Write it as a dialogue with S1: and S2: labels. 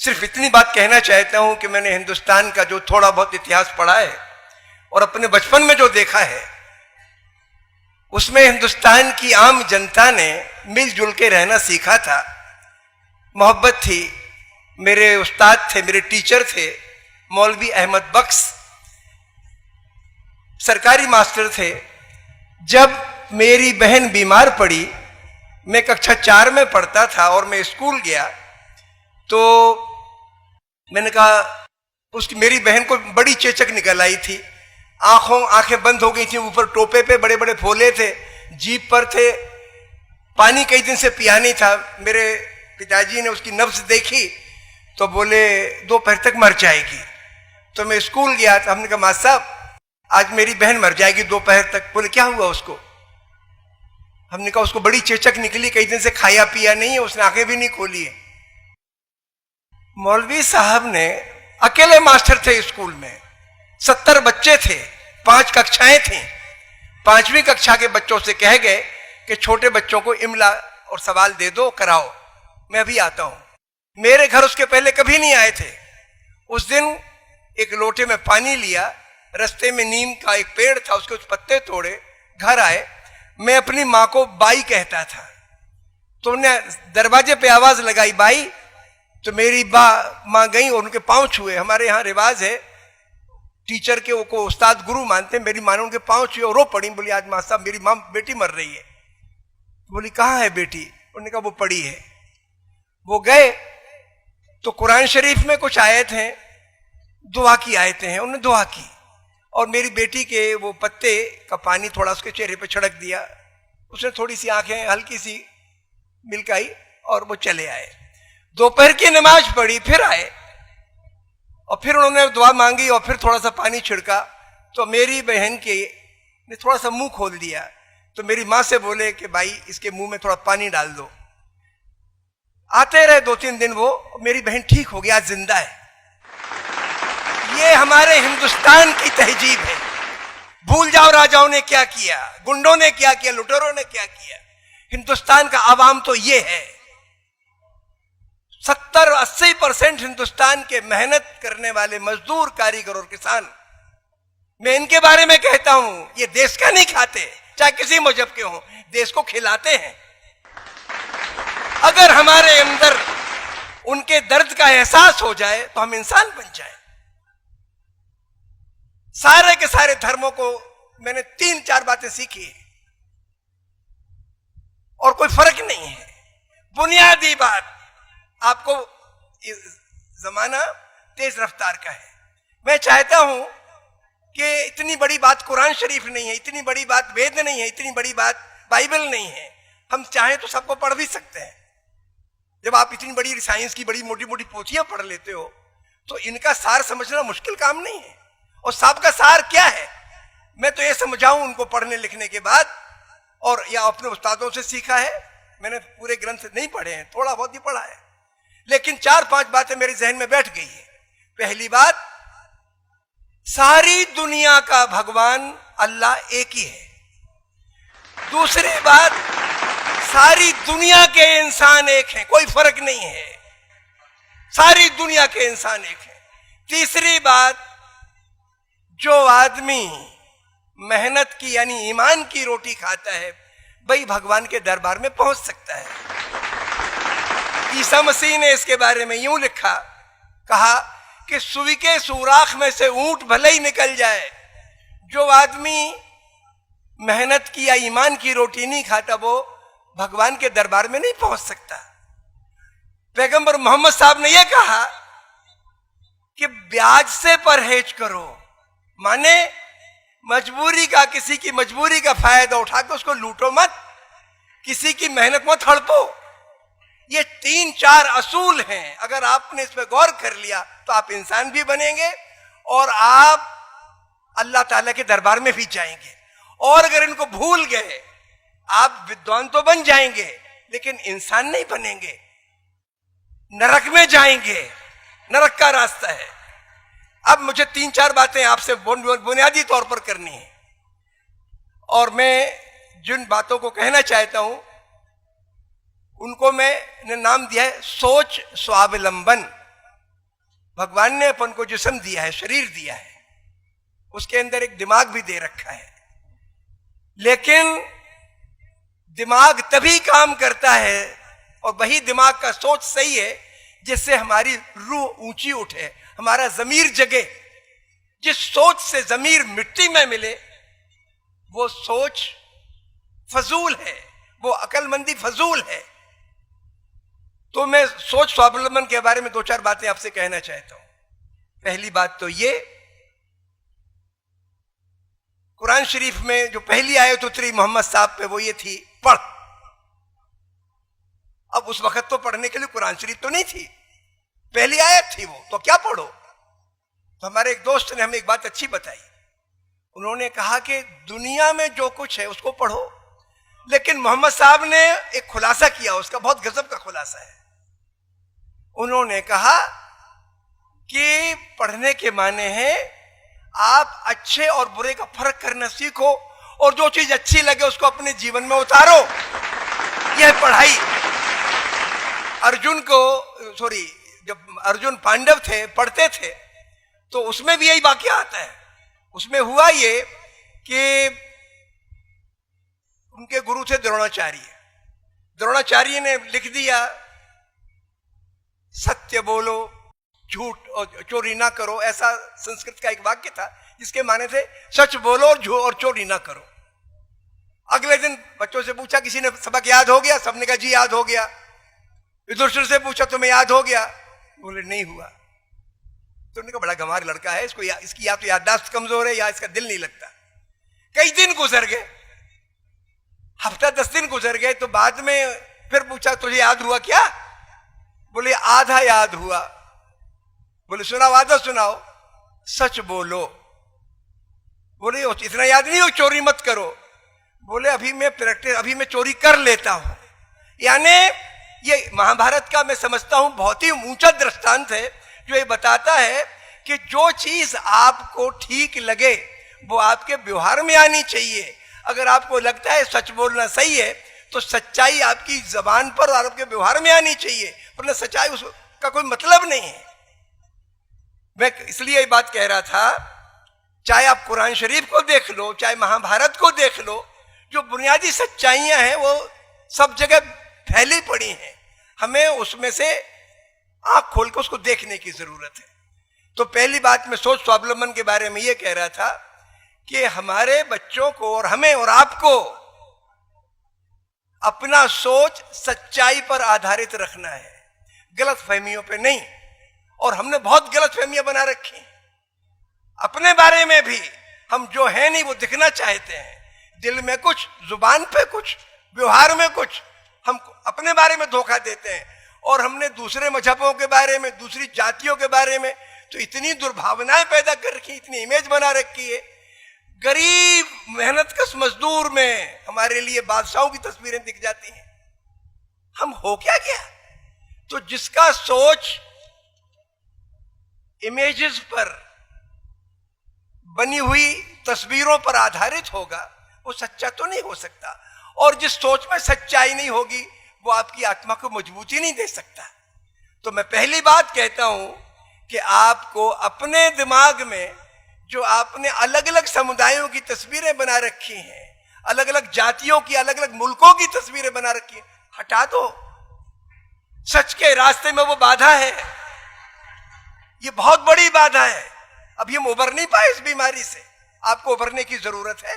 S1: सिर्फ इतनी बात कहना चाहता हूं कि मैंने हिंदुस्तान का जो थोड़ा बहुत इतिहास पढ़ा है और अपने बचपन में जो देखा है, उसमें हिंदुस्तान की आम जनता ने मिलजुल के रहना सीखा था। मोहब्बत थी। मेरे उस्ताद थे, मेरे टीचर थे मौलवी अहमद बख्श, सरकारी मास्टर थे। जब मेरी बहन बीमार पड़ी, मैं कक्षा 4 में पढ़ता था और मैं स्कूल गया, तो मैंने कहा, उसकी मेरी बहन को बड़ी चेचक निकल आई थी, आंखें बंद हो गई थी, ऊपर टोपे पे बड़े बड़े फोले थे, जीप पर थे, पानी कई दिन से पिया नहीं था। मेरे पिताजी ने उसकी नब्ज देखी तो बोले दोपहर तक मर जाएगी। तो मैं स्कूल गया, तो हमने कहा मास्टर साहब आज मेरी बहन मर जाएगी दोपहर तक। बोले क्या हुआ उसको? हमने कहा उसको बड़ी चेचक निकली, कई दिन से खाया पिया नहीं है, उसने आंखें भी नहीं खोली है। मौलवी साहब ने, अकेले मास्टर थे स्कूल में, 70 बच्चे थे, 5 कक्षाएं थीं। 5वीं कक्षा के बच्चों से कह गए कि छोटे बच्चों को इमला और सवाल दे दो, कराओ, मैं अभी आता हूं। मेरे घर उसके पहले कभी नहीं आए थे। उस दिन एक लोटे में पानी लिया, रास्ते में नीम का एक पेड़ था, उसके कुछ पत्ते तोड़े, घर आए। मैं अपनी माँ को बाई कहता था, तो उन्हें दरवाजे पे आवाज लगाई बाई, तो मेरी माँ गई और उनके पांव छुए। हमारे यहाँ रिवाज है, टीचर के को उस्ताद गुरु मानते हैं। मेरी माँ ने उनके पांव छुए और रो पड़ी, बोली आज मास्टर साहब मेरी माँ बेटी मर रही है। बोली कहाँ है बेटी? उन्होंने कहा वो पड़ी है। वो गए तो कुरान शरीफ में कुछ आयत हैं, दुआ की आयतें हैं, उन्होंने दुआ की और मेरी बेटी के वो पत्ते का पानी थोड़ा उसके चेहरे पे छिड़क दिया। उसने थोड़ी सी आंखें हल्की सी मिलकाई और वो चले आए। दोपहर की नमाज पढ़ी, फिर आए और फिर उन्होंने दुआ मांगी और फिर थोड़ा सा पानी छिड़का, तो मेरी बहन के ने थोड़ा सा मुंह खोल दिया। तो मेरी माँ से बोले कि भाई इसके मुंह में थोड़ा पानी डाल दो। आते रहे 2-3 दिन, वो मेरी बहन ठीक हो गया, आज जिंदा है। ये हमारे हिंदुस्तान की तहजीब है। भूल जाओ राजाओं ने क्या किया, गुंडों ने क्या किया, लुटेरों ने क्या किया। हिंदुस्तान का आवाम तो ये है। 70-80% हिंदुस्तान के मेहनत करने वाले मजदूर, कारीगर और किसान, मैं इनके बारे में कहता हूं, ये देश का नहीं खाते, चाहे किसी मजहब के हों, देश को खिलाते हैं। अगर हमारे अंदर उनके दर्द का एहसास हो जाए तो हम इंसान बन जाए। सारे के सारे धर्मों को मैंने 3-4 बातें सीखी और कोई फर्क नहीं है। बुनियादी बात, आपको जमाना तेज रफ्तार का है। मैं चाहता हूं कि इतनी बड़ी बात कुरान शरीफ नहीं है, इतनी बड़ी बात वेद नहीं है, इतनी बड़ी बात बाइबल नहीं है। हम चाहें तो सबको पढ़ भी सकते हैं। जब आप इतनी बड़ी साइंस की बड़ी मोटी मोटी पोथियां पढ़ लेते हो तो इनका सार समझना मुश्किल काम नहीं है। और साहब का सार क्या है, मैं तो ये समझाऊं उनको पढ़ने लिखने के बाद, और या अपने उस्तादों से सीखा है। मैंने पूरे ग्रंथ नहीं पढ़े हैं, थोड़ा बहुत ही पढ़ा है, लेकिन 4-5 बातें मेरे जहन में बैठ गई है। पहली बात, सारी दुनिया का भगवान अल्लाह एक ही है। दूसरी बात, सारी दुनिया के इंसान एक हैं, कोई फर्क नहीं है, सारी दुनिया के इंसान एक हैं। तीसरी बात, जो आदमी मेहनत की यानी ईमान की रोटी खाता है, वही भगवान के दरबार में पहुंच सकता है। ईसा मसीह ने इसके बारे में यूं लिखा, कहा कि सुई के सुराख में से ऊंट भले ही निकल जाए, जो आदमी मेहनत की या ईमान की रोटी नहीं खाता वो भगवान के दरबार में नहीं पहुंच सकता। पैगंबर मोहम्मद साहब ने यह कहा कि ब्याज से परहेज करो, माने मजबूरी का, किसी की मजबूरी का फायदा उठा के उसको लूटो मत, किसी की मेहनत मत हड़पो। ये 3-4 असूल हैं। अगर आपने इस पर गौर कर लिया तो आप इंसान भी बनेंगे और आप अल्लाह ताला के दरबार में भी जाएंगे। और अगर इनको भूल गए, आप विद्वान तो बन जाएंगे लेकिन इंसान नहीं बनेंगे, नरक में जाएंगे। नरक का रास्ता है। अब मुझे 3-4 बातें आपसे बुनियादी तौर पर करनी है, और मैं जिन बातों को कहना चाहता हूं उनको मैंने नाम दिया है सोच स्वावलंबन। भगवान ने अपन को जिस्म दिया है, शरीर दिया है, उसके अंदर एक दिमाग भी दे रखा है, लेकिन दिमाग तभी काम करता है और वही दिमाग का सोच सही है जिससे हमारी रूह ऊंची उठे, हमारा जमीर जगे। जिस सोच से जमीर मिट्टी में मिले वो सोच फजूल है, वो अकलमंदी फजूल है। तो मैं सोच स्वावलंबन के बारे में दो चार बातें आपसे कहना चाहता हूं। पहली बात तो ये, कुरान शरीफ में जो पहली आयत उतरी मोहम्मद साहब पे वो ये थी, पढ़। अब उस वक्त तो पढ़ने के लिए कुरान शरीफ तो नहीं थी, पहली आयत थी वो, तो क्या पढ़ो। तो हमारे एक दोस्त ने हमें एक बात अच्छी बताई, उन्होंने कहा कि दुनिया में जो कुछ है उसको पढ़ो, लेकिन मोहम्मद साहब ने एक खुलासा किया, उसका बहुत गजब का खुलासा है। उन्होंने कहा कि पढ़ने के माने हैं आप अच्छे और बुरे का फर्क करना सीखो और जो चीज अच्छी लगे उसको अपने जीवन में उतारो। यह पढ़ाई जब अर्जुन पांडव थे, पढ़ते थे, तो उसमें भी यही वाकया आता है। उसमें हुआ ये कि उनके गुरु थे द्रोणाचार्य। द्रोणाचार्य ने लिख दिया सत्य बोलो, झूठ और चोरी ना करो, ऐसा संस्कृत का एक वाक्य था जिसके माने थे सच बोलो और चोरी ना करो। अगले दिन बच्चों से पूछा, किसी ने सबक याद हो गया? सबने कहा जी याद हो गया। युधिष्ठिर से पूछा तुम्हें याद हो गया? बोले नहीं हुआ। तो उन्होंने कहा बड़ा गंवार लड़का है, इसकी या तो याददाश्त कमजोर है या इसका दिल नहीं लगता। कई दिन गुजर गए, हफ्ता 10 दिन गुजर गए, तो बाद में फिर पूछा तुझे याद हुआ क्या? बोले आधा याद हुआ। बोले सुनाओ, आधा सुनाओ। सच बोलो। बोले इतना याद नहीं हो, चोरी मत करो। बोले अभी मैं चोरी कर लेता हूं। यानी ये महाभारत का मैं समझता हूं बहुत ही ऊंचा दृष्टांत है जो ये बताता है कि जो चीज आपको ठीक लगे वो आपके व्यवहार में आनी चाहिए। अगर आपको लगता है सच बोलना सही है तो सच्चाई आपकी जबान पर और आपके व्यवहार में आनी चाहिए, वरना सच्चाई उसका कोई मतलब नहीं है। मैं इसलिए ये बात कह रहा था, चाहे आप कुरान शरीफ को देख लो, चाहे महाभारत को देख लो, जो बुनियादी सच्चाइयां हैं वो सब जगह फैली पड़ी हैं। हमें उसमें से आंख खोल कर उसको देखने की जरूरत है। तो पहली बात मैं सोच स्वावलंबन के बारे में ये कह रहा था कि हमारे बच्चों को और हमें और आपको अपना सोच सच्चाई पर आधारित रखना है, गलत फहमियों पे नहीं। और हमने बहुत गलत फहमियां बना रखी अपने बारे में भी। हम जो है नहीं वो दिखना चाहते हैं, दिल में कुछ, जुबान पे कुछ, व्यवहार में कुछ, हम अपने बारे में धोखा देते हैं। और हमने दूसरे मजहबों के बारे में, दूसरी जातियों के बारे में तो इतनी दुर्भावनाएं पैदा कर रखी, इतनी इमेज बना रखी है। गरीब मेहनतकश मजदूर में हमारे लिए बादशाहों की तस्वीरें दिख जाती हैं। हम हो क्या गया? तो जिसका सोच इमेजेस पर बनी हुई तस्वीरों पर आधारित होगा वो सच्चा तो नहीं हो सकता, और जिस सोच में सच्चाई नहीं होगी वो आपकी आत्मा को मजबूती नहीं दे सकता। तो मैं पहली बात कहता हूं कि आपको अपने दिमाग में जो आपने अलग अलग समुदायों की तस्वीरें बना रखी हैं, अलग अलग जातियों की, अलग अलग मुल्कों की तस्वीरें बना रखी हैं, हटा दो। सच के रास्ते में वो बाधा है, ये बहुत बड़ी बाधा है। अभी हम उबर नहीं पाए इस बीमारी से, आपको उबरने की जरूरत है।